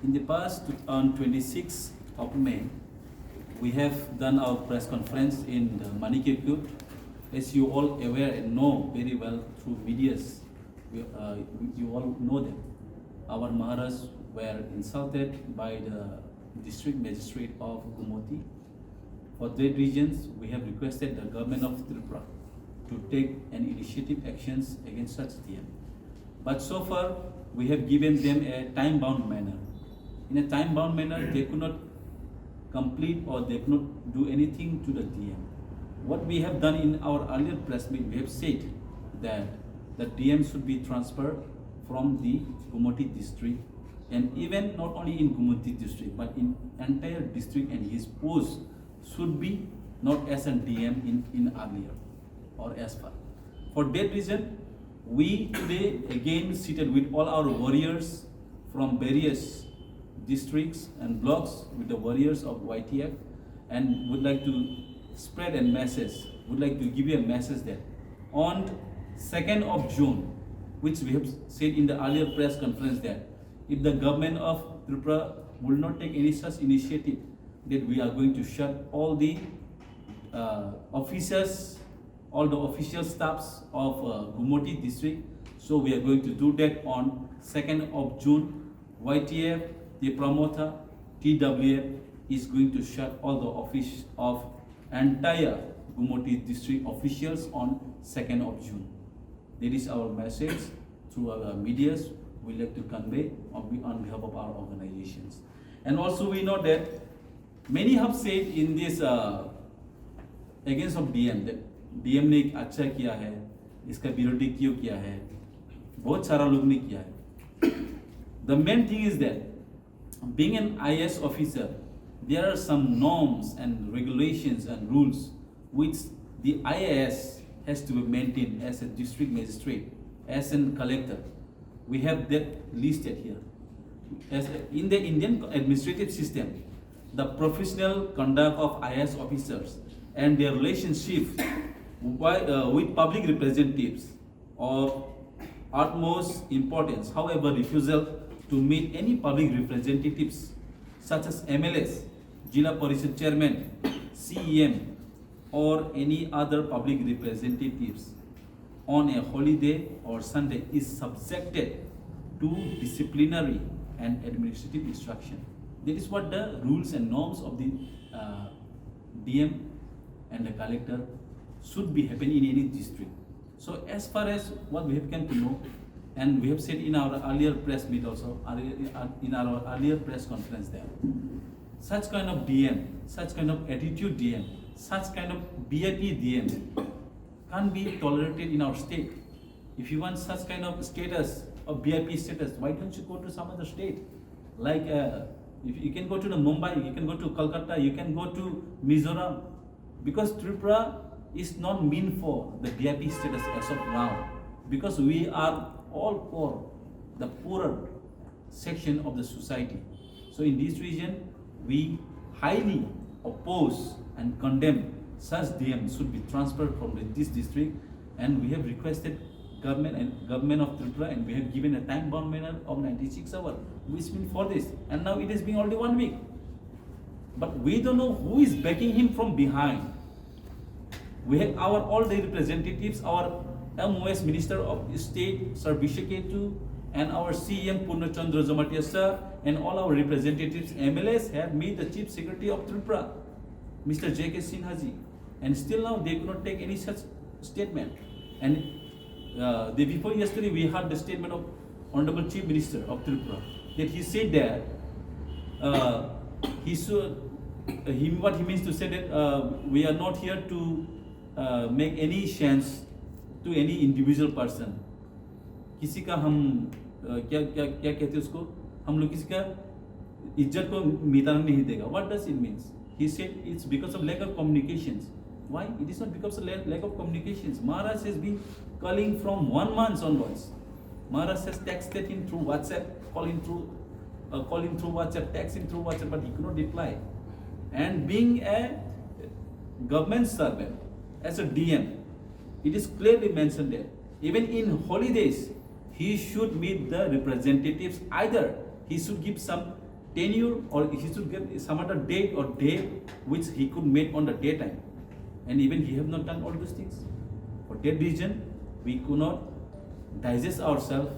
In the past, on 26th of May, we have done our press conference in Manikirku. As you all aware and know very well through medias, you all know them. Our Maharaj were insulted by the district magistrate of Gomati. For that reasons, we have requested the government of Tripura to take an initiative actions against such DM. But so far, we have given them a time-bound manner. In a time-bound manner, they could not complete or they could not do anything to the DM. What we have done in our earlier press meet, we have said that the DM should be transferred from the Gomati district, and even not only in Gomati district, but in entire district, and his post should be not as a DM in earlier or as far. For that reason, we today again seated with all our warriors from various districts and blocks with the warriors of YTF, and would like to spread a message, would like to give you a message that on 2nd of June, which we have said in the earlier press conference, that if the government of Tripura will not take any such initiative, that we are going to shut all the officers, all the official staffs of Gomati district. So we are going to do that on 2nd of June. YTF, Tipra, Motha, TWF is going to shut all the office of entire Gomati district officials on 2nd of June. That is our message through our medias we like to convey on behalf of our organizations. And also we know that many have said in this against of DM that DM ने अच्छा किया है, इसका विरोधी क्यों किया है, बहुत सारा लोग ने किया है. The main thing is that being an IS officer, there are some norms and regulations and rules which the IAS has to be maintained as a district magistrate, as a collector. We have that listed here. As in the Indian administrative system, the professional conduct of IAS officers and their relationship with public representatives of utmost importance. However, refusal to meet any public representatives such as MLS, Jila Parishad Chairman, CEM, or any other public representatives on a holiday or Sunday is subjected to disciplinary and administrative instruction. That is what the rules and norms of the DM and the collector should be happening in any district. So as far as what we have come to know, and we have said in our earlier press meet also, in our earlier press conference there, such kind of DM, such kind of attitude DM, such kind of VIP DM can't be tolerated in our state. If you want such kind of status, of VIP status, why don't you go to some other state? Like if you can go to the Mumbai, you can go to Kolkata, you can go to Mizoram, because Tripura is not meant for the VIP status as of now, because we are all poor, the poorer section of the society. So in this region, we highly oppose and condemn such DM should be transferred from this district, and we have requested government of Tripura, and we have given a time-bound manner of 96 hours, which means for this, and now it has been only 1 week. But we don't know who is backing him from behind. We have our all the representatives, our MOS Minister of State, Sir Bishaketu, and our CM Purnachandra Jamatia sir, and all our representatives, MLS, have met the Chief Secretary of Tripura, Mr. J.K. Sinhaji, and still now they could not take any such statement. And the before yesterday we heard the statement of Honorable Chief Minister of Tripura, that he said that what he means to say that we are not here to make any chance to any individual person. किसी का हम क्या क्या क्या कहते हैं उसको, हम लोग किसी का इज्जत को मिटाना नहीं देगा. What does it mean? He said it's because of lack of communications. Why? It is not because of lack of communications. Maharaj has been calling from 1 month onwards. Maharaj has texted him through WhatsApp, call him through WhatsApp, text him through WhatsApp, but he could not reply. And being a government servant, as a DM, it is clearly mentioned there. Even in holidays, he should meet the representatives. Either he should give some tenure, or he should get some other date or day which he could make on the daytime. And even he have not done all those things. For that reason, we could not digest ourselves.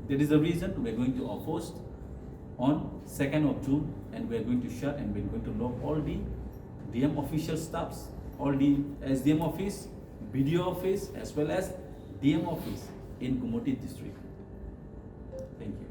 That is the reason we are going to oppose on 2nd of June, and we are going to shut and we are going to lock all the DM official staffs, all the SDM office, BDO office, as well as DM office in Gomati district. Thank you.